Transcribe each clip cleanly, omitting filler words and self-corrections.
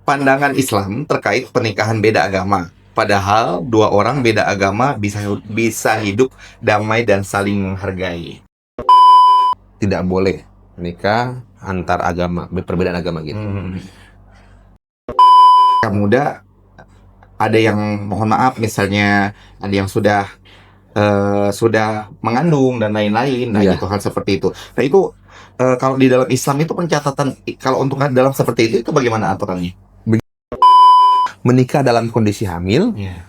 pandangan Islam terkait pernikahan beda agama. Padahal dua orang beda agama bisa hidup damai dan saling menghargai. Tidak boleh menikah antar agama, perbedaan agama gitu. Muda ada yang mohon maaf misalnya ada yang sudah mengandung dan lain-lain. Nah, Iya. itu hal seperti itu. Nah, itu kalau di dalam Islam itu pencatatan kalau untuk dalam seperti itu bagaimana aturannya? Menikah dalam kondisi hamil, Iya.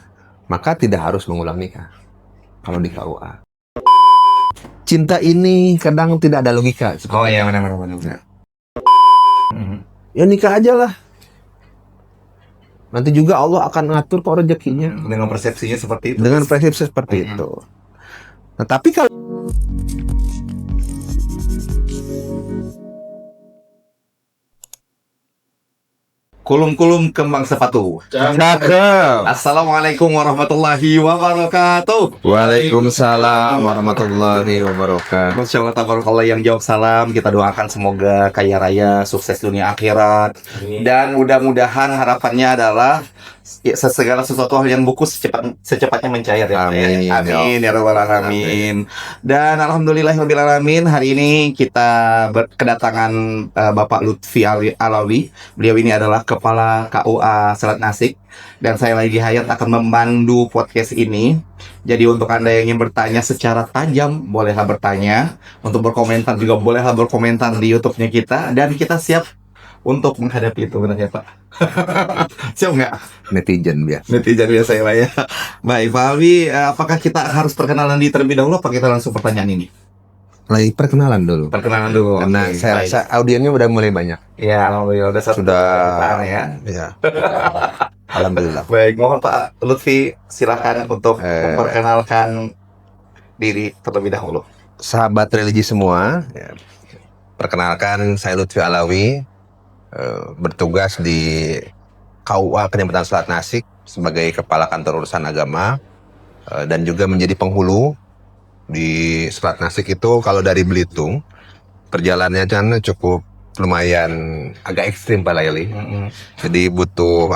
maka tidak harus mengulang nikah. Kalau di KUA. Cinta ini kadang tidak ada logika. Oh iya, benar. Ya nikah aja lah. Nanti juga Allah akan ngatur kok rezekinya. Dengan persepsinya seperti itu. Dengan persepsi seperti itu. Nah, tapi kalau Kulum-kulum kembang sepatu. cakep. Assalamualaikum warahmatullahi wabarakatuh. Waalaikumsalam warahmatullahi wabarakatuh. Masya Allah, tabarakallah, yang jawab salam. Kita doakan semoga kaya raya, sukses dunia akhirat. Dan mudah-mudahan harapannya adalah segala sesuatu hal yang buku secepatnya mencair ya. Amin. Amin ya rabbal alamin. Dan alhamdulillahirabbil alamin, hari ini kita kedatangan Bapak Lutfi Alawi. Beliau ini adalah Kepala KUA Selat Nasik, dan saya lagi Hayat akan memandu podcast ini. Jadi untuk Anda yang ingin bertanya secara tajam, bolehlah bertanya. Untuk berkomentar juga bolehlah berkomentar di YouTube-nya kita, dan kita siap untuk menghadapi itu, benar ya Pak? Siap nggak? Netizen biasa. Netizen biasa ya Pak ya. Baik Pak Alwi, apakah kita harus perkenalan di terlebih dahulu, apa kita langsung pertanyaan ini? Lagi perkenalan dulu. Perkenalan dulu. Karena Oke, saya baik. rasa audiennya udah mulai banyak. Ya, alhamdulillah Sudah. ya. Ya. Alhamdulillah. Baik, mohon Pak Lutfi silakan untuk memperkenalkan diri terlebih dahulu. Sahabat religi semua, ya, perkenalkan saya Lutfi Alawi, bertugas di KUA Kecamatan Selat Nasik sebagai Kepala Kantor Urusan Agama, dan juga menjadi penghulu di Selat Nasik itu. Kalau dari Belitung, perjalanannya kan cukup lumayan agak ekstrim Pak Laili. Jadi butuh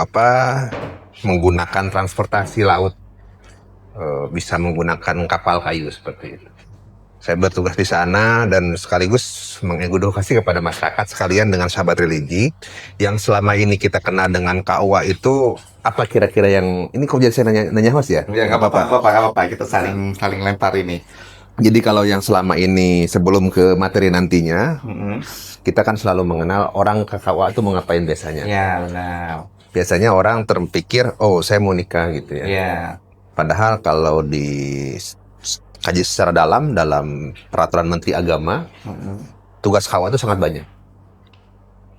menggunakan transportasi laut, bisa menggunakan kapal kayu seperti itu. Saya bertugas di sana dan sekaligus mengedukasi kepada masyarakat sekalian dengan sahabat religi yang selama ini kita kenal dengan KUA itu apa kira-kira yang ini kok jadi saya nanya host ya? Ya nggak apa-apa, kita saling lempar ini. Jadi kalau yang selama ini sebelum ke materi nantinya, kita kan selalu mengenal orang ke KUA itu mau ngapain biasanya. Ya benar. Biasanya orang terpikir, oh saya mau nikah gitu ya. Ya. Padahal kalau di kaji secara dalam peraturan Menteri Agama, tugas KUA itu sangat banyak.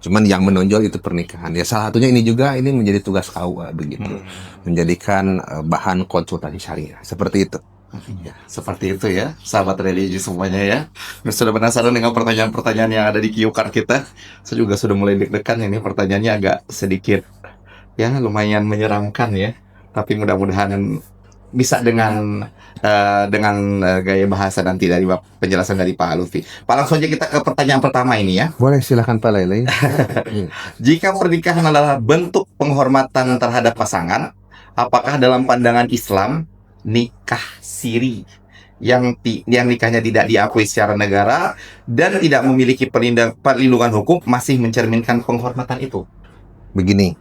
Cuman yang menonjol itu pernikahan. Ya salah satunya ini juga, ini menjadi tugas KUA begitu. Menjadikan bahan konsultasi syariah. Seperti itu. Ya, seperti itu ya, sahabat religi semuanya ya. Sudah penasaran dengan pertanyaan-pertanyaan yang ada di cue card kita? Saya juga sudah mulai deg-degan, ini pertanyaannya agak sedikit ya lumayan menyeramkan ya. Tapi mudah-mudahan bisa dengan gaya bahasa nanti dari penjelasan dari Pak Lutfi. Pak, langsung aja kita ke pertanyaan pertama ini ya. Boleh, silakan Pak Lele. Jika pernikahan adalah bentuk penghormatan terhadap pasangan, apakah dalam pandangan Islam nikah siri yang nikahnya tidak diakui secara negara dan tidak memiliki perlindungan hukum masih mencerminkan penghormatan itu? Begini,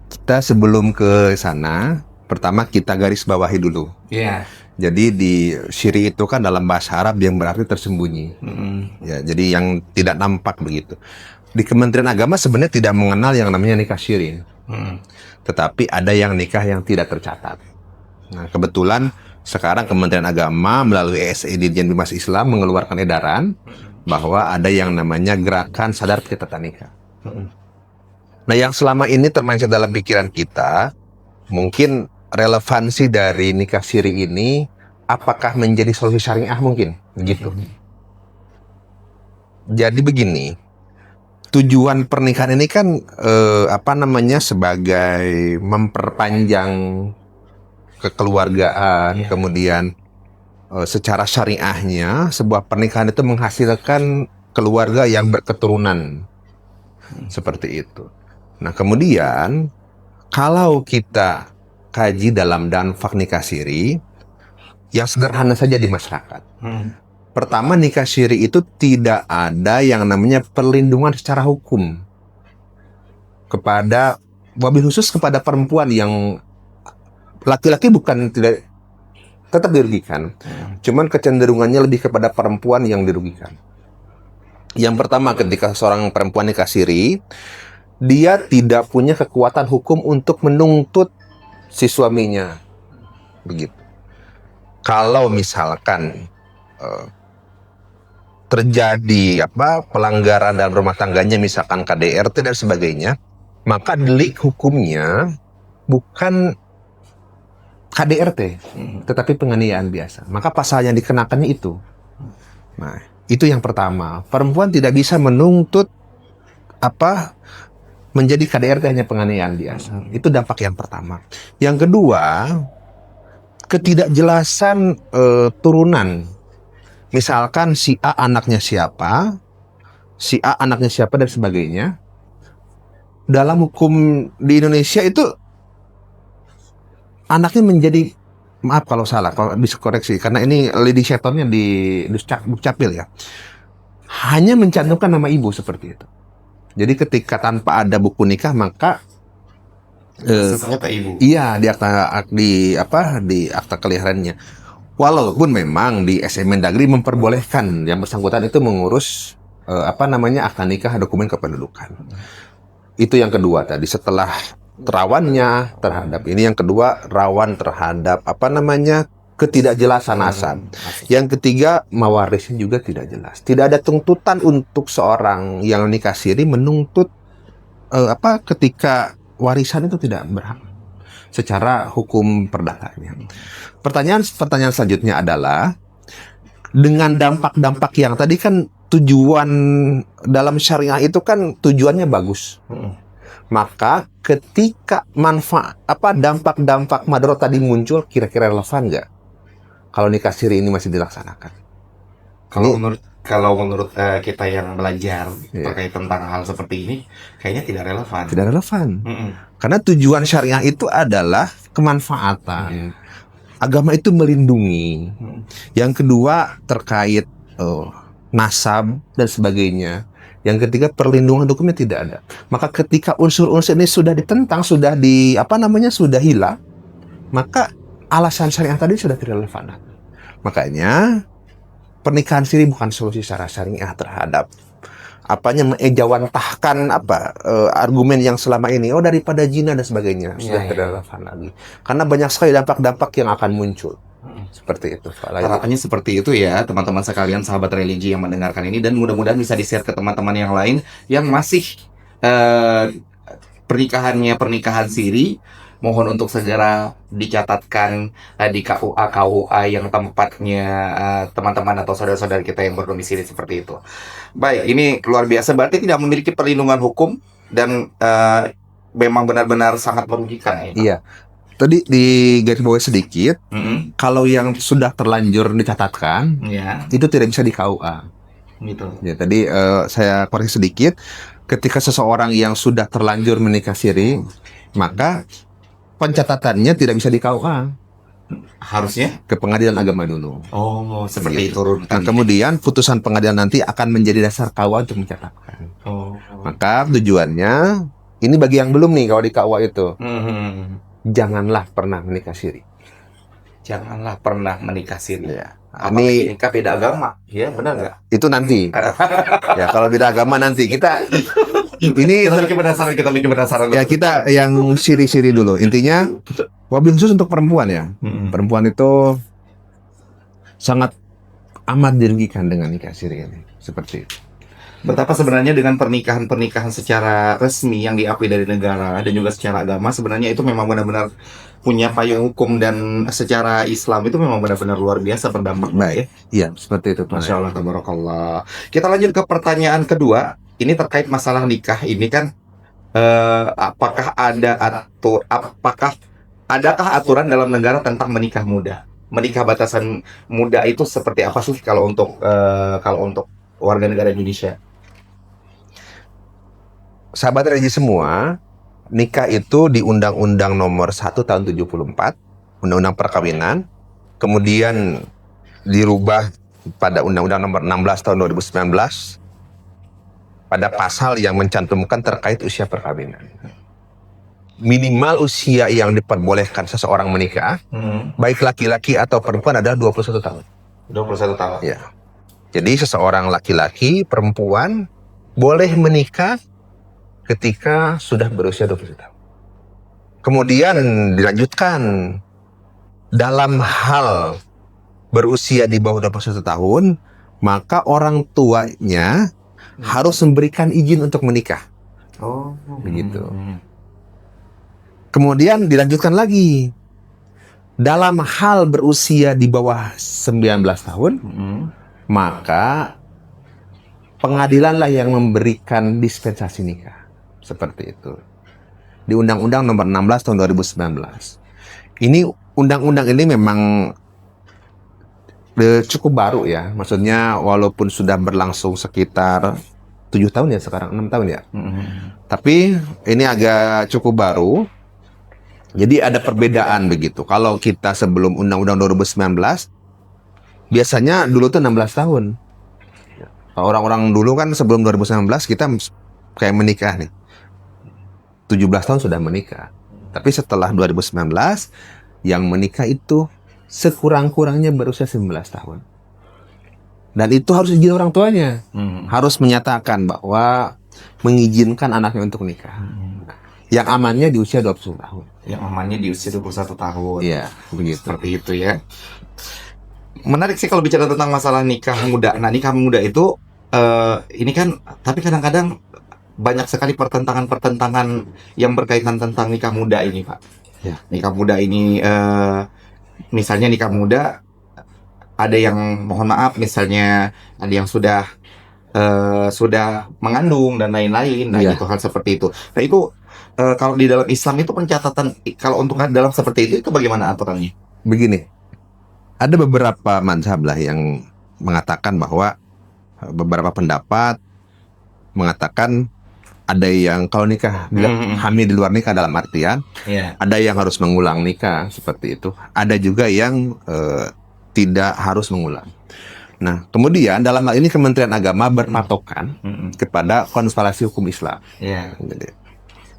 kita sebelum ke sana, pertama kita garis bawahi dulu. Iya. Jadi di syiri itu kan dalam bahasa Arab yang berarti tersembunyi. Ya, jadi yang tidak nampak begitu. Di Kementerian Agama sebenarnya tidak mengenal yang namanya nikah syiri. Tetapi ada yang nikah yang tidak tercatat. Nah, kebetulan sekarang Kementerian Agama melalui ESI Dirjen Bimas Islam mengeluarkan edaran bahwa ada yang namanya gerakan sadar catatan nikah. Nah, yang selama ini termancing dalam pikiran kita, mungkin relevansi dari nikah siri ini apakah menjadi solusi syariah mungkin gitu. Jadi begini, tujuan pernikahan ini kan sebagai memperpanjang kekeluargaan, kemudian secara syariahnya sebuah pernikahan itu menghasilkan keluarga yang berketurunan seperti itu. Nah, kemudian kalau kita kaji dalam dampak nikah siri, yang sederhana saja di masyarakat. Pertama, nikah siri itu tidak ada yang namanya perlindungan secara hukum kepada, wabil khusus kepada perempuan yang laki-laki bukan tidak tetap dirugikan. Cuman kecenderungannya lebih kepada perempuan yang dirugikan. Yang pertama, ketika seorang perempuan nikah siri, dia tidak punya kekuatan hukum untuk menuntut si suaminya. Begitu. Kalau misalkan terjadi pelanggaran dalam rumah tangganya, misalkan KDRT dan sebagainya, maka delik hukumnya bukan KDRT, tetapi penganiayaan biasa. Maka pasal yang dikenakannya itu. Nah, itu yang pertama. Perempuan tidak bisa menuntut menjadi KDRT hanya penganiayaan biasa. Itu dampak yang pertama. Yang kedua, ketidakjelasan turunan. Misalkan si A anaknya siapa, si A anaknya siapa dan sebagainya. Dalam hukum di Indonesia itu anaknya menjadi, maaf kalau salah, kalau bisa koreksi, karena ini leading sectornya di Dukcapil ya, hanya mencantumkan nama ibu seperti itu. Jadi ketika tanpa ada buku nikah, maka ibu. Iya, di akta kelahirannya. Walaupun memang di SM Mendagri memperbolehkan yang bersangkutan itu mengurus akta nikah, dokumen kependudukan. Itu yang kedua tadi, setelah rawannya terhadap ini, yang kedua rawan terhadap ketidakjelasan nasab. Yang ketiga, mewarisnya juga tidak jelas. Tidak ada tuntutan untuk seorang yang nikah siri menuntut ketika warisan itu tidak berhak secara hukum perdatanya. Pertanyaan selanjutnya adalah, dengan dampak-dampak yang tadi kan, tujuan dalam syariah itu kan tujuannya bagus. Maka ketika dampak-dampak madorot tadi muncul, kira-kira relevan nggak kalau nikah siri ini masih dilaksanakan? Kalau menurut kita yang belajar terkait tentang hal seperti ini, kayaknya tidak relevan. Tidak relevan. Karena tujuan syariah itu adalah kemanfaatan. Agama itu melindungi. Yang kedua terkait nasab dan sebagainya. Yang ketiga, perlindungan hukumnya tidak ada. Maka ketika unsur-unsur ini sudah ditentang, sudah sudah hilang, maka alasan syariah tadi sudah tidak relevan. Makanya pernikahan siri bukan solusi secara syariah terhadap mengejawantahkan argumen yang selama ini, daripada zina dan sebagainya, sudah tidak relevan lagi. Karena banyak sekali dampak-dampak yang akan muncul. Seperti itu. Harapannya seperti itu ya, teman-teman sekalian, sahabat religi yang mendengarkan ini, dan mudah-mudahan bisa di-share ke teman-teman yang lain yang masih pernikahan siri. Mohon untuk segera dicatatkan di KUA yang tempatnya teman-teman atau saudara-saudara kita yang berdomisili seperti itu. Baik, ini luar biasa, berarti tidak memiliki perlindungan hukum dan memang benar-benar sangat merugikan ya. Iya. Tadi di garis bawah sedikit, kalau yang sudah terlanjur dicatatkan, itu tidak bisa di KUA. Gitu. Ya, tadi saya koreksi sedikit, ketika seseorang yang sudah terlanjur menikah siri, maka pencatatannya tidak bisa di KUA. Harusnya ke pengadilan agama dulu. Oh, seperti itu. Nah, kemudian putusan pengadilan nanti akan menjadi dasar KUA untuk mencatatkan. Maka tujuannya, ini bagi yang belum nih, kalau di KUA itu, janganlah pernah menikah siri. Janganlah pernah menikah siri. Ya. Ini nikah beda agama, ya benar nggak? Itu nanti. Ya, kalau beda agama nanti kita ini kita bikin penasaran. Ya, kita yang siri-siri dulu. Intinya, wabil khusus untuk perempuan ya. Perempuan itu sangat amat dirugikan dengan nikah siri ini. Seperti itu. Betapa sebenarnya dengan pernikahan secara resmi yang diakui dari negara dan juga secara agama, sebenarnya itu memang benar-benar punya payung hukum, dan secara Islam itu memang benar-benar luar biasa berdampak. Baik, iya seperti itu. Masya Allah, tabarakallah. Kita lanjut ke pertanyaan kedua. Ini terkait masalah nikah ini kan, adakah aturan dalam negara tentang menikah muda? Menikah batasan muda itu seperti apa sih kalau untuk warga negara Indonesia? Sahabat religi semua, nikah itu di Undang-Undang Nomor 1 Tahun 74, Undang-Undang Perkawinan, kemudian dirubah pada Undang-Undang Nomor 16 Tahun 2019 pada pasal yang mencantumkan terkait usia perkawinan. Minimal usia yang diperbolehkan seseorang menikah, baik laki-laki atau perempuan, adalah 21 tahun. 21 tahun. Ya. Jadi seseorang laki-laki, perempuan boleh menikah ketika sudah berusia 21 tahun. Kemudian dilanjutkan, dalam hal berusia di bawah 21 tahun, maka orang tuanya harus memberikan izin untuk menikah. Oh, Begitu. Kemudian dilanjutkan lagi, dalam hal berusia di bawah 19 tahun, maka pengadilanlah yang memberikan dispensasi nikah. Seperti itu. Di Undang-Undang Nomor 16 Tahun 2019. Ini undang-undang ini memang cukup baru ya. Maksudnya walaupun sudah berlangsung sekitar 7 tahun ya sekarang, 6 tahun ya. Tapi ini agak cukup baru. Jadi ada perbedaan begitu. Kalau kita sebelum Undang-Undang 2019, biasanya dulu tuh 16 tahun. Orang-orang dulu kan sebelum 2019 kita kayak menikah nih. 17 tahun sudah menikah. Tapi setelah 2019, yang menikah itu sekurang-kurangnya berusia 19 tahun. Dan itu harus izin orang tuanya. Harus menyatakan bahwa mengizinkan anaknya untuk nikah. Yang amannya di usia 20 tahun. Yang amannya di usia 21 tahun. Iya, begitu. Seperti itu ya. Menarik sih kalau bicara tentang masalah nikah muda. Nah, nikah muda itu ini kan, tapi kadang-kadang banyak sekali pertentangan-pertentangan yang berkaitan tentang nikah muda ini, Pak. Ya. Nikah muda ini, misalnya nikah muda, ada yang mohon maaf, misalnya ada yang sudah mengandung dan lain-lain. Nah, Ya. itu hal seperti itu. Nah, itu kalau di dalam Islam itu pencatatan, kalau untuk dalam seperti itu bagaimana aturannya? Begini, ada beberapa mazhab lah yang mengatakan bahwa beberapa pendapat mengatakan ada yang kalau nikah hamil di luar nikah dalam artian ada yang harus mengulang nikah seperti itu. Ada juga yang tidak harus mengulang. Nah, kemudian dalam hal ini Kementerian Agama berpatokan kepada konstelasi hukum Islam.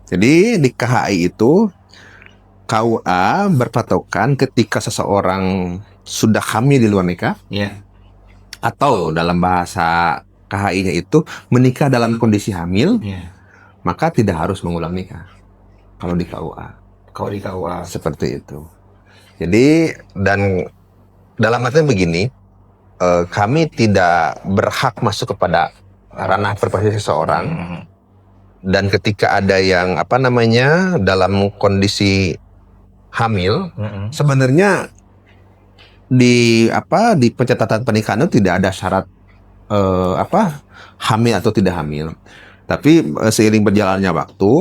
Jadi di KHI itu KUA berpatokan ketika seseorang sudah hamil di luar nikah, atau dalam bahasa KHI-nya itu menikah dalam kondisi hamil, maka tidak harus mengulang nikah. Kalau di KUA. Kalau di KUA. Seperti itu. Jadi, dan dalam artinya begini, kami tidak berhak masuk kepada ranah privasi seseorang. Dan ketika ada yang dalam kondisi hamil, sebenarnya di pencatatan pernikahan itu tidak ada syarat hamil atau tidak hamil. Tapi seiring berjalannya waktu,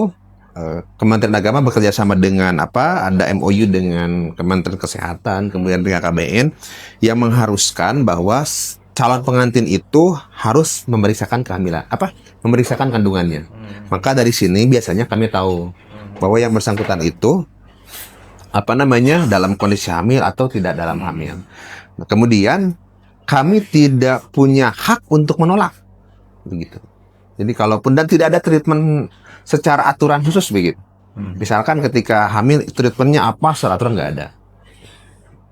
Kementerian Agama bekerja sama dengan ada MOU dengan Kementerian Kesehatan, kemudian dengan KBN yang mengharuskan bahwa calon pengantin itu harus memeriksakan kehamilan, memeriksakan kandungannya. Maka dari sini biasanya kami tahu bahwa yang bersangkutan itu dalam kondisi hamil atau tidak dalam hamil. Nah, kemudian kami tidak punya hak untuk menolak, begitu. Jadi kalaupun dan tidak ada treatment secara aturan khusus begitu. Misalkan ketika hamil treatmentnya apa, secara aturan nggak ada.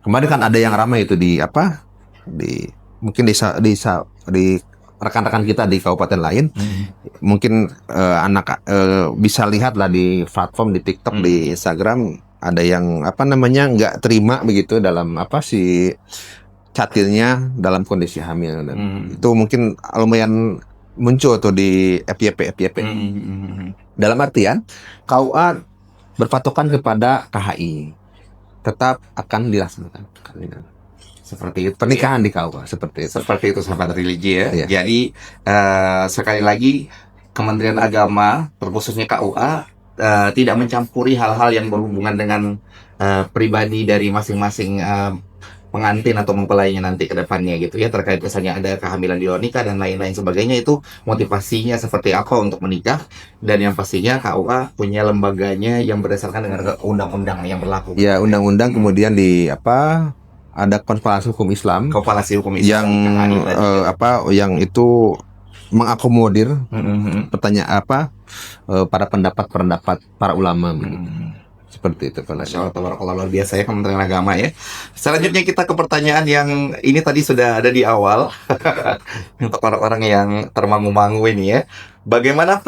Kemarin kan ada yang ramai itu mungkin di rekan-rekan kita di kabupaten lain, mungkin bisa lihat lah di platform di TikTok, di Instagram, ada yang nggak terima begitu dalam si catilnya dalam kondisi hamil, dan itu mungkin lumayan muncul tuh di FYP. Dalam artian KUA berpatokan kepada KHI, tetap akan dilaksanakan seperti itu pernikahan di KUA seperti itu sahabat religi ya. Iya. Jadi sekali lagi Kementerian Agama terkhususnya KUA tidak mencampuri hal-hal yang berhubungan dengan pribadi dari masing-masing pengantin atau mempelainya nanti ke depannya gitu ya, terkait misalnya ada kehamilan di luar nikah dan lain-lain sebagainya, itu motivasinya seperti apa untuk menikah, dan yang pastinya KUA punya lembaganya yang berdasarkan dengan undang-undang yang berlaku. Ya, undang-undang kemudian di apa, ada konsultasi hukum Islam Kompilasi hukum yang Islam KKI tadi. yang itu mengakomodir Mhm. pertanyaan para pendapat para ulama begitu. Seperti itu kalau Masya Allah, tabarakallah, luar biasa ya Kementerian Agama ya. Selanjutnya kita ke pertanyaan yang ini tadi sudah ada di awal. Untuk orang-orang yang termangu-mangu ini ya. Bagaimana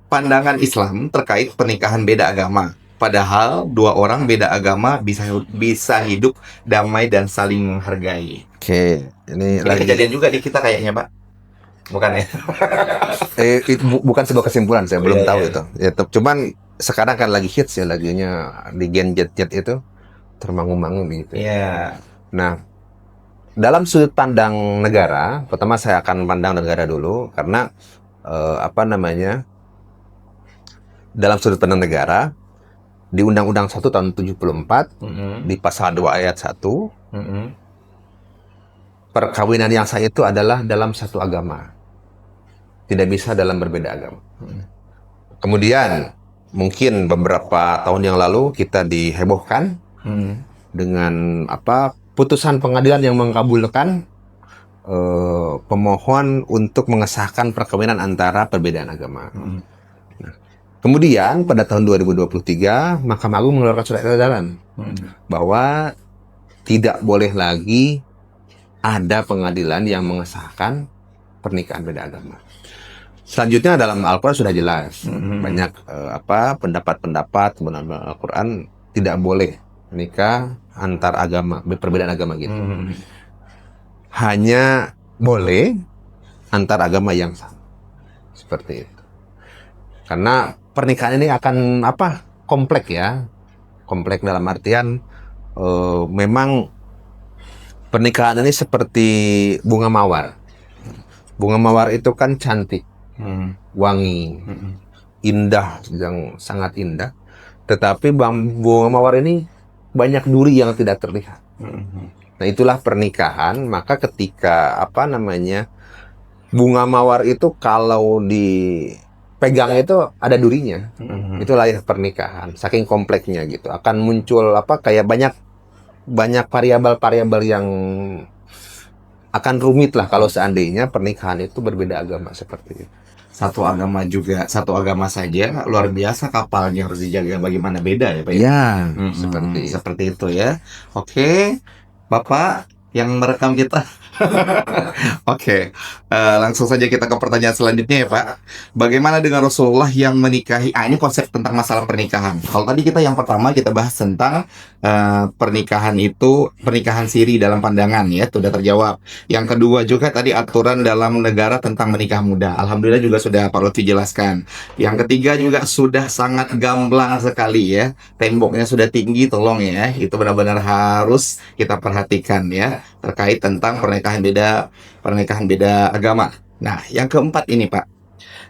pandangan Islam terkait pernikahan beda agama? Padahal dua orang beda agama bisa hidup damai dan saling menghargai. Oke, ini Ini lagi kejadian juga di kita kayaknya, Pak. Bukan ya? bukan sebuah kesimpulan, saya Oh, belum iya, tahu iya. itu. Ya, cuman sekarang kan lagi hits ya lagunya di Gen Z itu termangu-mangu gitu. Iya. Nah, dalam sudut pandang negara, pertama saya akan pandang negara dulu karena dalam sudut pandang negara di Undang-Undang 1 tahun 74 Mhm. di pasal 2 ayat 1, Mhm. perkawinan yang sah itu adalah dalam satu agama. Tidak bisa dalam berbeda agama. Kemudian mungkin beberapa tahun yang lalu kita dihebohkan Mhm. dengan putusan pengadilan yang mengkabulkan pemohon untuk mengesahkan perkawinan antara perbedaan agama. Mhm. Kemudian pada tahun 2023 Mahkamah Agung mengeluarkan surat edaran bahwa tidak boleh lagi ada pengadilan yang mengesahkan pernikahan beda agama. Selanjutnya dalam Al-Quran sudah jelas banyak pendapat-pendapat dalam Al-Quran tidak boleh menikah antar agama, perbedaan agama gitu. Hanya boleh antar agama yang sama. Seperti itu. Karena pernikahan ini akan kompleks ya. Kompleks dalam artian memang pernikahan ini seperti bunga mawar. Bunga mawar itu kan cantik, wangi, indah, yang sangat indah. Tetapi bunga mawar ini banyak duri yang tidak terlihat. Nah, itulah pernikahan. Maka ketika bunga mawar itu kalau dipegang itu ada durinya. Itulah ya pernikahan. Saking kompleksnya gitu. Akan muncul kayak banyak variabel-variabel yang akan rumit lah kalau seandainya pernikahan itu berbeda agama seperti itu. Satu agama saja luar biasa kapalnya harus dijaga, bagaimana beda ya Pak ya? Ya, seperti itu ya. Oke, Bapak yang merekam kita. Oke, langsung saja kita ke pertanyaan selanjutnya ya Pak. Bagaimana dengan Rasulullah yang menikahi? Ini konsep tentang masalah pernikahan. Kalau tadi kita yang pertama kita bahas tentang pernikahan siri dalam pandangan ya, sudah terjawab. Yang kedua juga tadi aturan dalam negara tentang menikah muda. Alhamdulillah juga sudah Pak Lutfi jelaskan. Yang ketiga juga sudah sangat gamblang sekali ya. Temboknya sudah tinggi, tolong ya. Itu benar-benar harus kita perhatikan ya, terkait tentang pernikahan beda agama. Nah, yang keempat ini Pak,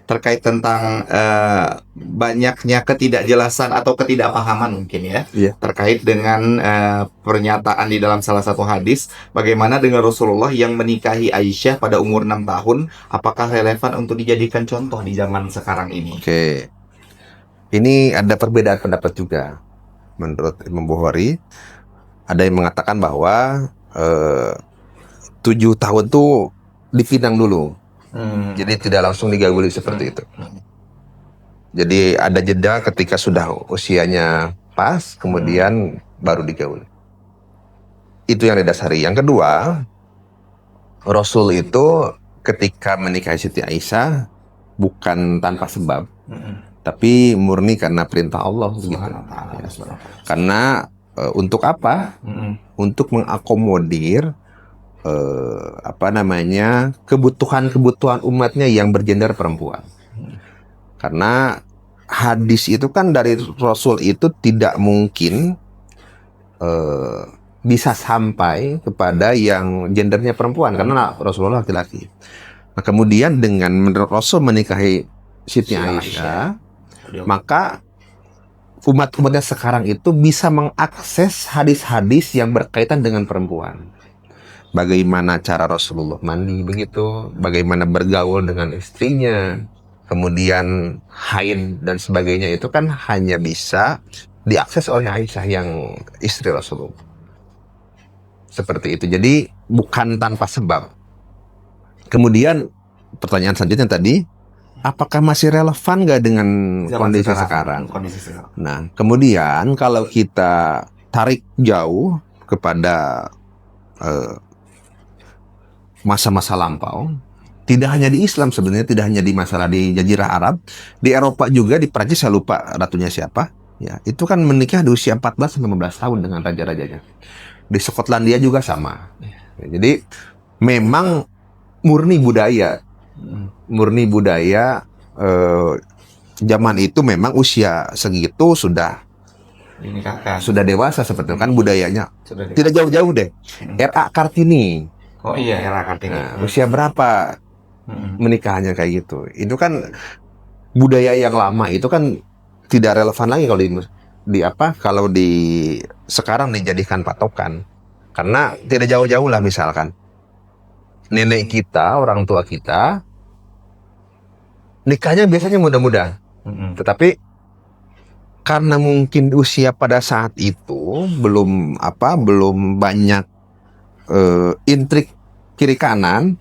terkait tentang banyaknya ketidakjelasan atau ketidakpahaman mungkin ya, terkait dengan pernyataan di dalam salah satu hadis, bagaimana dengan Rasulullah yang menikahi Aisyah pada umur 6 tahun, apakah relevan untuk dijadikan contoh di zaman sekarang ini? Oke. Ini ada perbedaan pendapat juga. Menurut Imam Bukhari, ada yang mengatakan bahwa 7 tahun tuh dipinang dulu. Jadi tidak langsung digauli seperti itu. Jadi ada jeda ketika sudah usianya pas, kemudian baru digauli. Itu yang didasari. Yang kedua, Rasul itu ketika menikahi Siti Aisyah bukan tanpa sebab, tapi murni karena perintah Allah. Gitu. Karena untuk apa? Untuk mengakomodir kebutuhan umatnya yang bergender perempuan. Karena hadis itu kan dari Rasul itu tidak mungkin bisa sampai kepada yang gendernya perempuan, karena Rasulullah laki-laki. Nah, kemudian dengan menurut Rasul menikahi Siti Aisyah, maka umat-umatnya sekarang itu bisa mengakses hadis-hadis yang berkaitan dengan perempuan. Bagaimana cara Rasulullah mandi begitu, bagaimana bergaul dengan istrinya, kemudian haid dan sebagainya itu kan hanya bisa diakses oleh Aisyah yang istri Rasulullah. Seperti itu. Jadi bukan tanpa sebab. Kemudian pertanyaan selanjutnya tadi, apakah masih relevan nggak dengan kondisi sekarang? Kondisi sekarang. Nah, kemudian kalau kita tarik jauh kepada masa-masa lampau, tidak hanya di Islam sebenarnya, tidak hanya di masalah di Jazirah Arab, di Eropa juga, di Prancis saya lupa ratunya siapa, ya itu kan menikah di usia 14-15 tahun dengan raja-rajanya. Di Skotlandia juga sama. Ya, jadi memang murni budaya zaman itu memang usia segitu sudah dewasa seperti itu kan budayanya. Tidak jauh-jauh deh. R.A. Kartini. Oh iya, era Kartini. Nah, usia berapa menikahnya kayak gitu. Itu kan budaya yang lama itu kan tidak relevan lagi kalau di sekarang dijadikan patokan. Karena tidak jauh-jauh lah misalkan nenek kita, orang tua kita nikahnya biasanya muda-muda. Tetapi karena mungkin usia pada saat itu belum banyak intrik kiri kanan,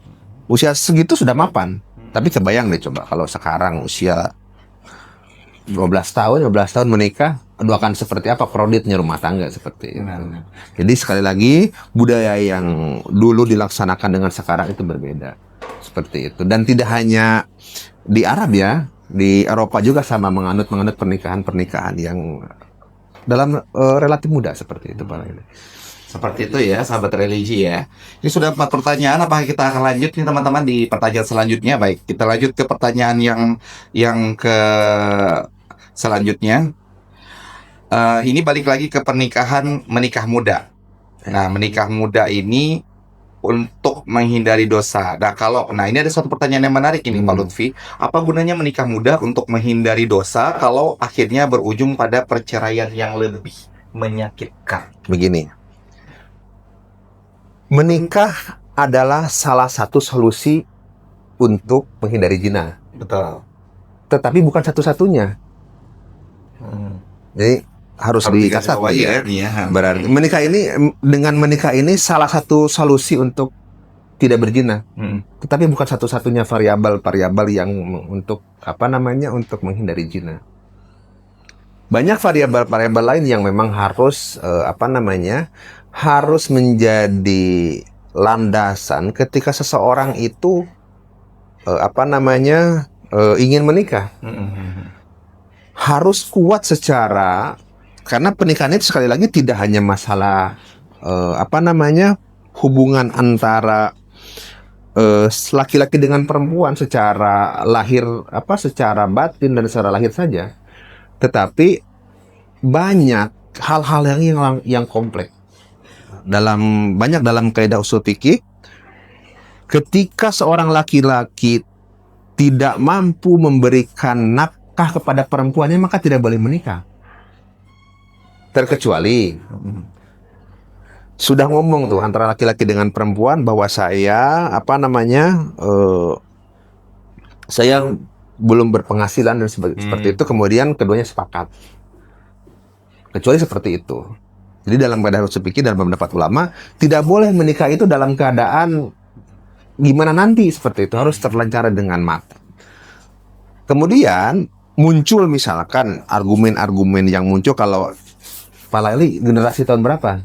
usia segitu sudah mapan. Tapi kebayang deh coba kalau sekarang usia 15 tahun menikah, akan seperti apa kreditnya rumah tangga seperti itu. Jadi sekali lagi budaya yang dulu dilaksanakan dengan sekarang itu berbeda. Seperti itu. Dan tidak hanya di Arab ya, di Eropa juga sama menganut pernikahan yang dalam relatif muda seperti itu Pak. Seperti itu ya, sahabat religi ya. Ini sudah 4 pertanyaan, apakah kita akan lanjut nih teman-teman di pertanyaan selanjutnya? Baik, kita lanjut ke pertanyaan yang ke selanjutnya. Ini balik lagi ke menikah muda. Nah, menikah muda ini untuk menghindari dosa. Nah, ini ada satu pertanyaan yang menarik ini Pak Lutfi. Apa gunanya menikah muda untuk menghindari dosa kalau akhirnya berujung pada perceraian yang lebih menyakitkan? Begini. Menikah adalah salah satu solusi untuk menghindari zina. Betul. Tetapi bukan satu-satunya. Jadi harus dikasih ya. Berarti dengan menikah ini salah satu solusi untuk tidak berzina. Tetapi bukan satu-satunya variabel yang untuk untuk menghindari zina. Banyak variabel lain yang memang harus harus menjadi landasan ketika seseorang itu ingin menikah. Harus kuat karena pernikahan itu sekali lagi tidak hanya masalah hubungan antara laki-laki dengan perempuan secara lahir secara batin dan secara lahir saja, tetapi banyak hal-hal yang kompleks. Dalam kaidah usul fikih, ketika seorang laki-laki tidak mampu memberikan nafkah kepada perempuannya, maka tidak boleh menikah. Terkecuali sudah ngomong tuh antara laki-laki dengan perempuan bahwa saya saya belum berpenghasilan dan seperti itu, kemudian keduanya sepakat. Kecuali seperti itu. Jadi dalam kaidah usul fikih dan pendapat ulama, tidak boleh menikah itu dalam keadaan gimana nanti seperti itu, harus terrencana dengan matang. Kemudian muncul misalkan argumen-argumen yang muncul kalau Pak Laili generasi tahun berapa?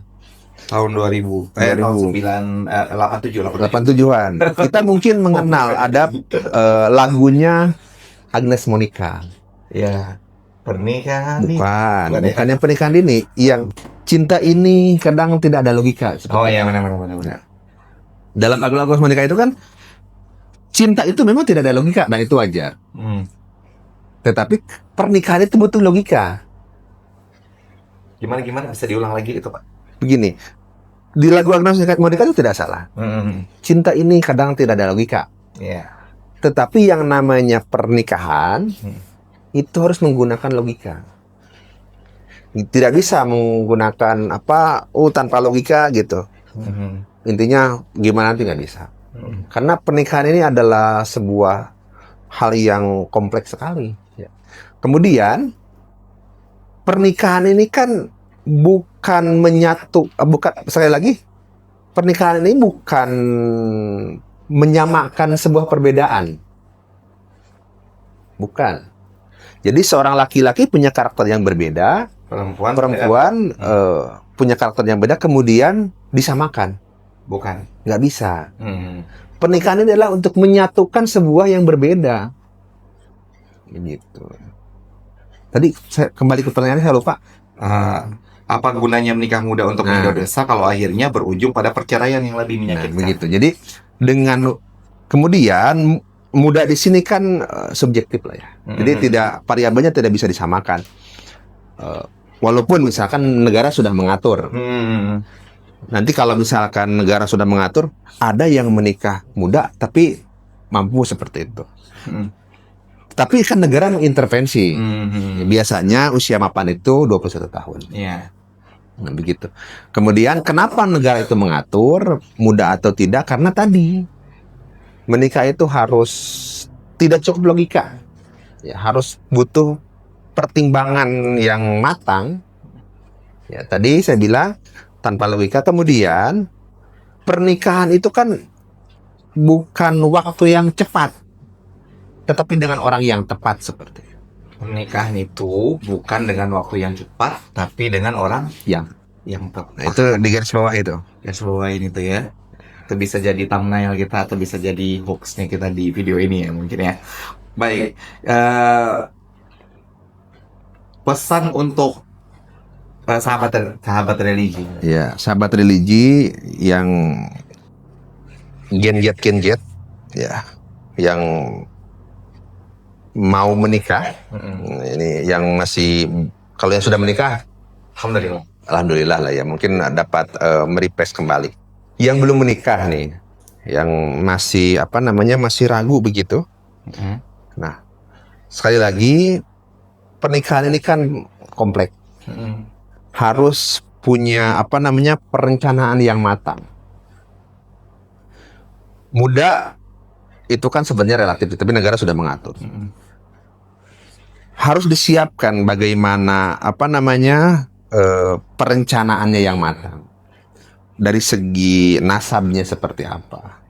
Tahun 2000. Tahun 87-an. Kita mungkin mengenal ada lagunya Agnes Monica. Ya. Pernikahan bukan yang pernikahan dini, yang cinta ini kadang tidak ada logika. Oh iya, benar. Dalam lagu-lagu menikah itu kan cinta itu memang tidak ada logika dan itu wajar. Tetapi pernikahan itu butuh logika. Gimana bisa diulang lagi itu Pak? Begini, di lagu Agnes Monica itu tidak salah. Cinta ini kadang tidak ada logika. Tetapi yang namanya pernikahan itu harus menggunakan logika. Tidak bisa menggunakan tanpa logika gitu. Intinya gimana nanti nggak bisa. Karena pernikahan ini adalah sebuah hal yang kompleks sekali. Kemudian pernikahan ini kan bukan sekali lagi, pernikahan ini bukan menyamakan sebuah perbedaan. Bukan. Jadi seorang laki-laki punya karakter yang berbeda, perempuan punya karakter yang beda, kemudian disamakan. Bukan. Nggak bisa. Pernikahan ini adalah untuk menyatukan sebuah yang berbeda. Gitu. Tadi saya kembali ke pertanyaannya, saya lupa. Apa gunanya menikah muda untuk menghindari dosa kalau akhirnya berujung pada perceraian yang lebih menyakitkan? Begitu. Jadi dengan kemudian muda di sini kan subjektif lah ya. Jadi variabelnya tidak bisa disamakan. Walaupun misalkan negara sudah mengatur. Nanti kalau misalkan negara sudah mengatur, ada yang menikah muda tapi mampu seperti itu. Tapi kan negara mengintervensi. Biasanya usia mapan itu 21 tahun. Iya. Nah, begitu. Kemudian kenapa negara itu mengatur muda atau tidak? Karena tadi menikah itu harus tidak cukup logika. Ya, harus butuh pertimbangan yang matang. Ya, tadi saya bilang tanpa logika. Kemudian pernikahan itu kan bukan waktu yang cepat, tetapi dengan orang yang tepat seperti itu. Pernikahan itu bukan dengan waktu yang cepat, tapi dengan orang yang tepat. Nah, itu di garis bawah itu. Garis bawah ini tuh ya. Itu bisa jadi thumbnail kita atau bisa jadi hoaxnya kita di video ini ya mungkin ya. Baik. Pesan untuk sahabat religi. Ya, sahabat religi yang Gen Z ya, yang mau menikah. Ini yang masih, kalau yang sudah menikah, alhamdulillah lah ya, mungkin dapat merefresh kembali. Yang belum menikah nih, yang masih masih ragu begitu. Nah, sekali lagi pernikahan ini kan kompleks. Harus punya perencanaan yang matang. Muda itu kan sebenarnya relatif, tapi negara sudah mengatur. Harus disiapkan bagaimana perencanaannya yang matang. Dari segi nasabnya seperti apa,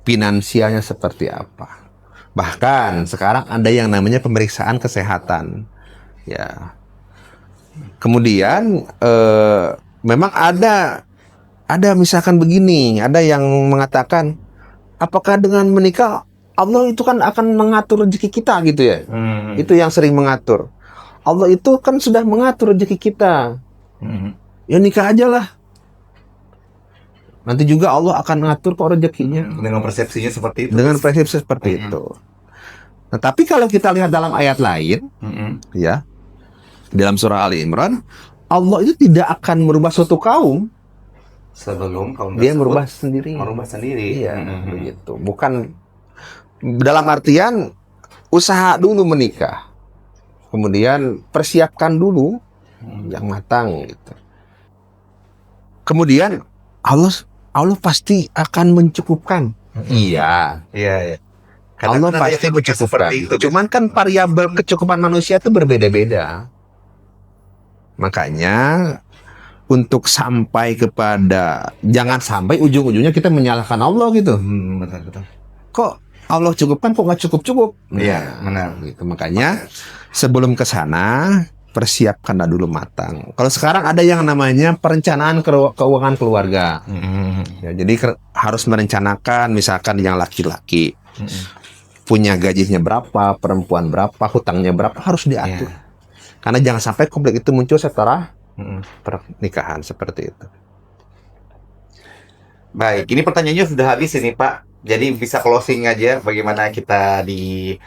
finansialnya seperti apa. Bahkan sekarang ada yang namanya pemeriksaan kesehatan. Ya. Kemudian memang ada misalkan begini, ada yang mengatakan apakah dengan menikah Allah itu kan akan mengatur rezeki kita gitu ya. Itu yang sering mengatur. Allah itu kan sudah mengatur rezeki kita. Ya nikah aja lah. Nanti juga Allah akan mengatur kok rezekinya. Dengan persepsinya seperti itu. Dengan persepsi seperti itu. Nah, tapi kalau kita lihat dalam ayat lain, ya, dalam surah Ali Imran, Allah itu tidak akan merubah suatu kaum sebelum kaum dia merubah sendiri. Iya, begitu. Bukan dalam artian usaha dulu menikah, kemudian persiapkan dulu yang matang gitu. Kemudian Allah pasti akan mencukupkan. Iya. Allah pasti mencukupkan. Cuman kan variabel kecukupan manusia itu berbeda-beda. Makanya untuk sampai kepada, jangan sampai ujung-ujungnya kita menyalahkan Allah gitu. Betul. Kok Allah cukupkan, kok nggak cukup-cukup? Iya, benar. Gitu. Makanya sebelum ke sana persiapkanlah dulu matang. Kalau sekarang ada yang namanya perencanaan keuangan keluarga. Ya, jadi harus merencanakan, misalkan yang laki-laki punya gajinya berapa, perempuan berapa, hutangnya berapa, harus diatur. Karena jangan sampai konflik itu muncul setelah pernikahan seperti itu. Baik, ini pertanyaannya sudah habis ini Pak. Jadi bisa closing aja bagaimana kita di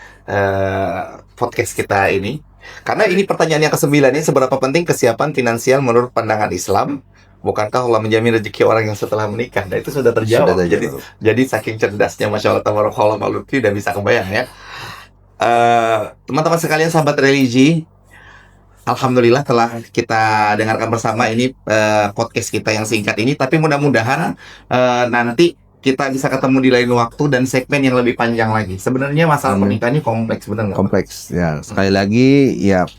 podcast kita ini. Karena ini pertanyaan yang ke-9 ini, seberapa penting kesiapan finansial menurut pandangan Islam? Bukankah Allah menjamin rezeki orang yang setelah menikah? Nah, itu sudah terjawab. Jadi saking cerdasnya, Masya Allah, tabarakallah, Pak Lutfi udah bisa kebayang ya. Teman-teman sekalian, sahabat religi, alhamdulillah telah kita dengarkan bersama ini podcast kita yang singkat ini. Tapi mudah-mudahan nanti kita bisa ketemu di lain waktu dan segmen yang lebih panjang lagi. Sebenarnya masalah pernikahan ini kompleks, benar nggak? Kompleks. Ya, sekali lagi ya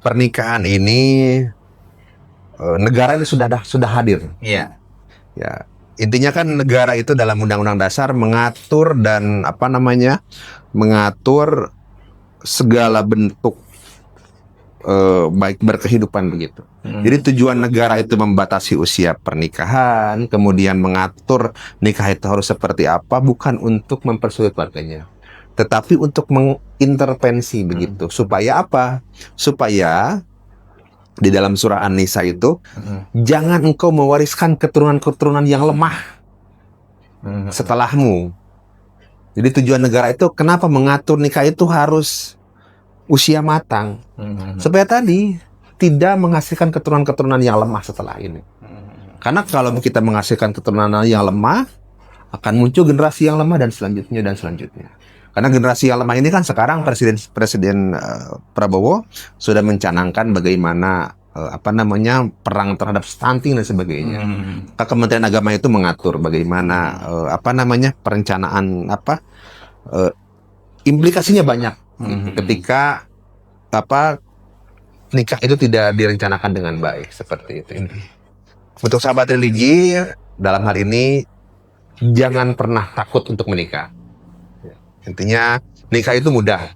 pernikahan ini negara ini sudah hadir. Iya. Ya, intinya kan negara itu dalam Undang-Undang Dasar mengatur dan mengatur segala bentuk baik berkehidupan begitu. Jadi tujuan negara itu membatasi usia pernikahan, kemudian mengatur nikah itu harus seperti apa, bukan untuk mempersulit warganya, tetapi untuk mengintervensi begitu. Supaya apa? Supaya di dalam surah An-Nisa itu jangan engkau mewariskan keturunan-keturunan yang lemah setelahmu. Jadi tujuan negara itu kenapa mengatur nikah itu harus usia matang, supaya tadi tidak menghasilkan keturunan-keturunan yang lemah setelah ini. Karena kalau kita menghasilkan keturunan yang lemah, akan muncul generasi yang lemah dan selanjutnya. Karena generasi yang lemah ini kan sekarang Presiden Prabowo sudah mencanangkan bagaimana perang terhadap stunting dan sebagainya. Kementerian Agama itu mengatur bagaimana perencanaan implikasinya banyak ketika nikah itu tidak direncanakan dengan baik seperti itu. Untuk sahabat religi dalam hal ini jangan pernah takut untuk menikah. Intinya nikah itu mudah,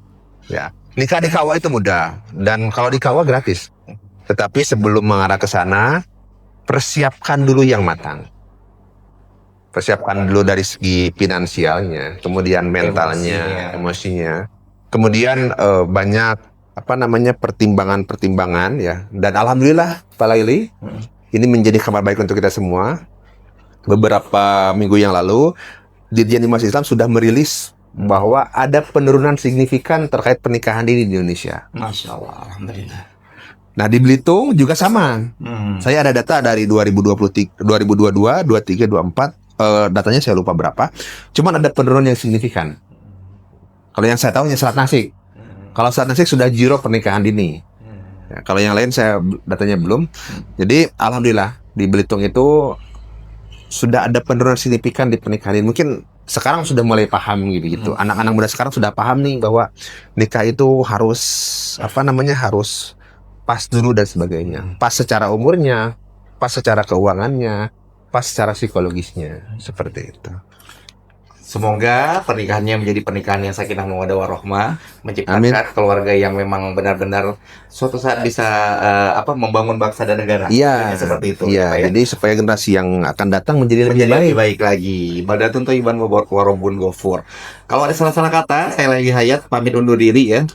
ya. Nikah di KUA itu mudah dan kalau di KUA gratis. Tetapi sebelum mengarah ke sana, persiapkan dulu yang matang. Persiapkan dulu dari segi finansialnya, kemudian mentalnya, emosinya. Kemudian banyak pertimbangan ya. Dan alhamdulillah Pak Laili, ini menjadi kabar baik untuk kita semua. Beberapa minggu yang lalu Dirjen Humas Islam sudah merilis bahwa ada penurunan signifikan terkait pernikahan dini di Indonesia. Masya Allah, alhamdulillah. Nah di Belitung juga sama. Saya ada data dari 2022, 23, 24. Datanya saya lupa berapa. Cuman ada penurunan yang signifikan. Kalau yang saya tahu hanya Selat Nasik. Kalau Selat Nasik sudah zero pernikahan dini. Ya, kalau yang lain saya datanya belum. Jadi alhamdulillah di Belitung itu sudah ada penurunan signifikan di pernikahan dini. Mungkin sekarang sudah mulai paham gitu. Anak-anak muda sekarang sudah paham nih bahwa nikah itu harus harus pas dulu dan sebagainya. Pas secara umurnya, pas secara keuangannya, pas secara psikologisnya, seperti itu. Semoga pernikahannya menjadi pernikahan yang sakinah mawaddah warahmah, menciptakan keluarga yang memang benar-benar suatu saat bisa membangun bangsa dan negara. Iya, seperti itu. Iya, ya? Jadi supaya generasi yang akan datang menjadi lebih baik lagi. Badatun thayyiban mubarak warabun ghafur. Kalau ada salah-salah kata, saya lagi Hayat pamit undur diri ya.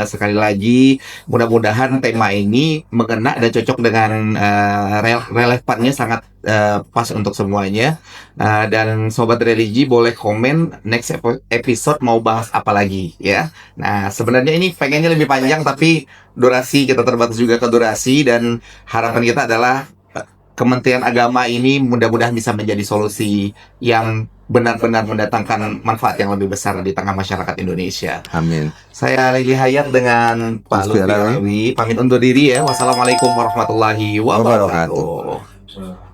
Sekali lagi mudah-mudahan tema ini mengena dan cocok dengan relevannya sangat pas untuk semuanya. Dan sobat religi boleh komen next episode mau bahas apa lagi ya. Nah sebenarnya ini pengennya lebih panjang tapi durasi kita terbatas juga ke durasi, dan harapan kita adalah Kementerian Agama ini mudah-mudahan bisa menjadi solusi yang benar-benar mendatangkan manfaat yang lebih besar di tengah masyarakat Indonesia. Amin. Saya Lili Hayat dengan Pak Lutfi Alawi pamit undur diri ya. Wassalamualaikum warahmatullahi wabarakatuh.